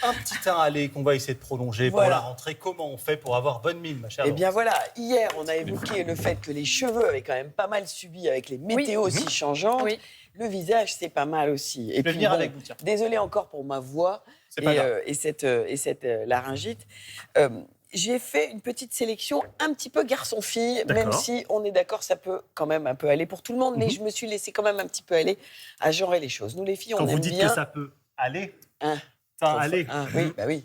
un petit teint allé qu'on va essayer de prolonger pour la rentrée. Comment on fait pour avoir bonne mine, ma chère Eh bien Laurence? voilà, hier on a évoqué le fait que les cheveux avaient quand même pas mal subi avec les météos aussi changeantes. Oui. Le visage, c'est pas mal aussi. Et Je vais venir avec vous, tiens. désolé encore pour ma voix C'est pas grave. et cette laryngite. J'ai fait une petite sélection un petit peu garçon-fille, même D'accord. si on est d'accord, ça peut quand même un peu aller pour tout le monde, mais je me suis laissé quand même un petit peu aller à genrer les choses. Nous les filles, Quand on vous aime dites bien. que ça peut aller, Hein, allez. oui, bah oui,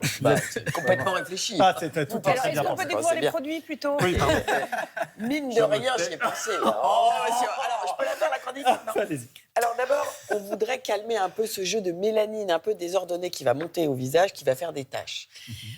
c'est complètement réfléchi. Ah, c'est tout Alors, très est-ce bien qu'on pensé. peut découvrir c'est les bien. produits plutôt? Oui, pardon. Mine de Je me rien, fais- j'y ai pensé. Alors, je peux la faire la chronique maintenant. Allez-y. Alors d'abord, on voudrait calmer un peu ce jeu de mélanine un peu désordonné qui va monter au visage, qui va faire des taches.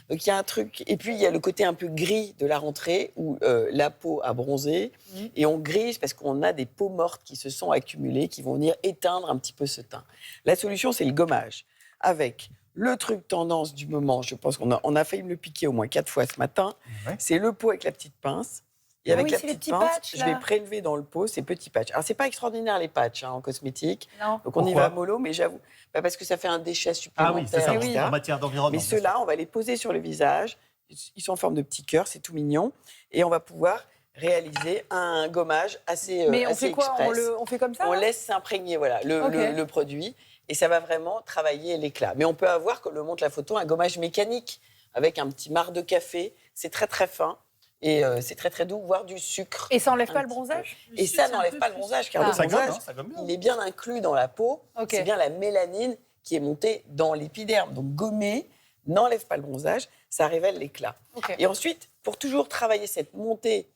Donc il y a un truc, et puis il y a le côté un peu gris de la rentrée où la peau a bronzé et on grise parce qu'on a des peaux mortes qui se sont accumulées, qui vont venir éteindre un petit peu ce teint. La solution, c'est le gommage avec le truc tendance du moment. Je pense qu'on a failli me le piquer au moins 4 fois ce matin. Ouais. C'est le pot avec la petite pince. Et Ah avec oui, la c'est les petite petits pince, patchs, je vais là. prélever dans le pot ces petits patchs. Alors, c'est pas extraordinaire les patchs en cosmétique. Non. Donc, on y Pourquoi va mollo, mais j'avoue, parce que ça fait un déchet Ah supplémentaire. oui, c'est ça, etc. en matière d'environnement. Mais ceux-là, on va les poser sur le visage. Ils sont en forme de petits cœurs, c'est tout mignon. Et on va pouvoir réaliser un gommage assez Mais on assez fait quoi? express. On fait comme ça? On là laisse s'imprégner Ok. le produit et ça va vraiment travailler l'éclat. Mais on peut avoir, comme le montre la photo, un gommage mécanique avec un petit marc de café. C'est très très fin et c'est très très doux, voire du sucre. Et ça enlève pas Un le petit bronzage? peu. Et ça n'enlève pas le bronzage, car Ah. le Ça gomme, bronzage, hein, ça gomme bien. il est bien inclus dans la peau. Ok. C'est bien la mélanine qui est montée dans l'épiderme. Donc gommer n'enlève pas le bronzage, ça révèle l'éclat. Ok. Et ensuite, pour toujours travailler cette montée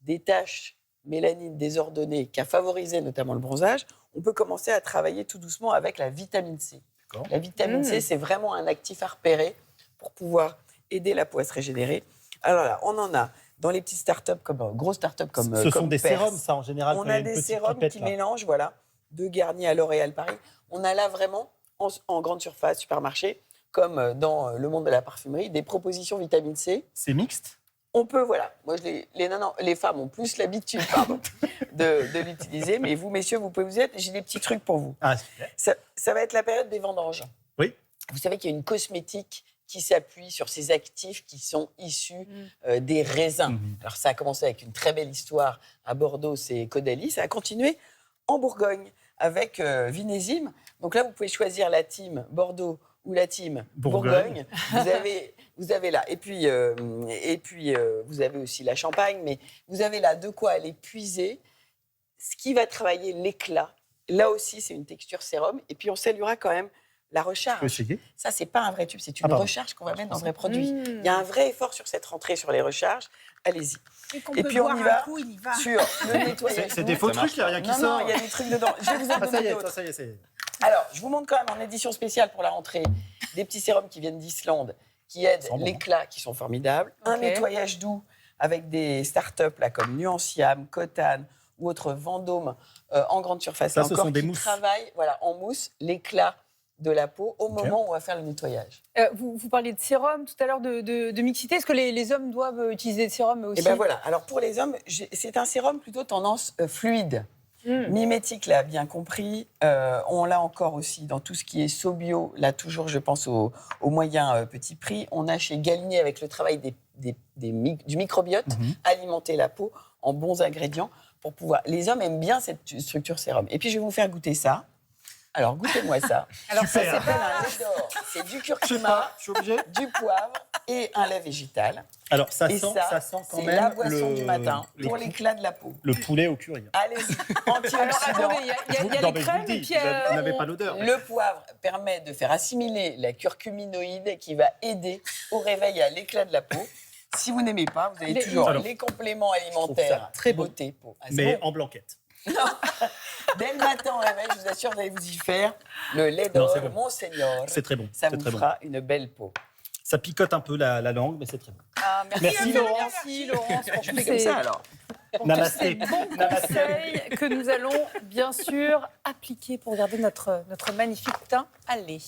des taches mélanine désordonnées qui a favorisé notamment le bronzage, on peut commencer à travailler tout doucement avec la vitamine C. D'accord. La vitamine C, c'est vraiment un actif à repérer pour pouvoir aider la peau à se régénérer. Alors là, on en a dans les petites startups comme grosses startups comme Ce sont comme des Perse. sérums, ça, en général. On quand il y a une des petite sérums pipette, qui là. mélangent, voilà, de Garnier à L'Oréal Paris. On a là vraiment en grande surface, supermarché, comme dans le monde de la parfumerie, des propositions vitamine C. C'est mixte. On peut, voilà, moi les femmes ont plus l'habitude de l'utiliser, mais vous, messieurs, vous pouvez vous y être. J'ai des petits trucs pour vous. Ah, super. Ça va être la période des vendanges. Oui. Vous savez qu'il y a une cosmétique qui s'appuie sur ces actifs qui sont issus des raisins. Mhm. Alors ça a commencé avec une très belle histoire à Bordeaux, c'est Caudalie. Ça a continué en Bourgogne avec Vinésime. Donc là, vous pouvez choisir la team Bordeaux ou la team Bourgogne. Bourgogne. Vous avez là. Et puis vous avez aussi la Champagne. Mais vous avez là de quoi aller puiser ce qui va travailler l'éclat. Là aussi, c'est une texture sérum. Et puis on saluera quand même la Je peux recharge. essayer. Ça, c'est pas un vrai tube, c'est une pardon. recharge qu'on va mettre dans un vrai produit. Mmh. Il y a un vrai effort sur cette rentrée sur les recharges. Allez-y. Et Et puis on y va il y va. sur le nettoyage. C'est des faux Ça marche trucs, il n'y a rien qui Non, sort. non, il y a des trucs dedans. Je vais vous en Ah, ça y donner est, d'autres. ça y est, ça y est. Alors, je vous montre quand même en édition spéciale pour la rentrée des petits sérums qui viennent d'Islande, qui aident Ça sent bon. l'éclat, qui sont formidables. Un Ok. nettoyage doux avec des startups là, comme Nuanciam, Cotane ou autres Vendôme en grande surface. Ça, là ce encore, sont des qui mousses. travaillent en mousse l'éclat de la peau au Ok. moment où on va faire le nettoyage. Vous parliez de sérum tout à l'heure, de mixité. Est-ce que les hommes doivent utiliser des sérums aussi? Et ben voilà. Alors pour les hommes, c'est un sérum plutôt tendance fluide. Mmh. Mimétique l'a bien compris. On l'a encore aussi dans tout ce qui est Sobio. Là, toujours, je pense au moyen petit prix. On a chez Galinier, avec le travail du microbiote, alimenter la peau en bons ingrédients pour pouvoir. Les hommes aiment bien cette structure sérum. Et puis, je vais vous faire goûter ça. Alors, goûtez-moi ça. Alors, ça, Super. c'est pas... Un lait d'or. C'est du Je sais curcuma, pas, je suis obligé. du poivre et un lait végétal. Alors, ça Et sent quand c'est même la boisson du matin le pour l'éclat de la peau. le poulet au curry. Allez-y, Alors, antioxydant. attendez, il y a Non, les mais je vous crèmes le dis, et puis... vous n'avez pas l'odeur. Le poivre permet de faire assimiler la curcuminoïde qui va aider au réveil et à l'éclat de la peau. Si vous n'aimez pas, vous avez toujours Alors, les compléments ça alimentaires très bon. beauté peau. Ah, c'est Mais bon. en blanquette. Dès le matin au réveil, je vous assure, vous allez vous y faire. Le lait Non, d'or, c'est bon. Monseigneur, C'est très bon. ça c'est vous très bon. fera une belle peau. Ça picote un peu la langue, mais c'est très bon. Ah, Merci, Laurence. Merci, Laurence. Je fais comme ça alors. Pour Namasté. tous ces bons conseils que nous allons bien sûr appliquer pour garder notre magnifique teint allé.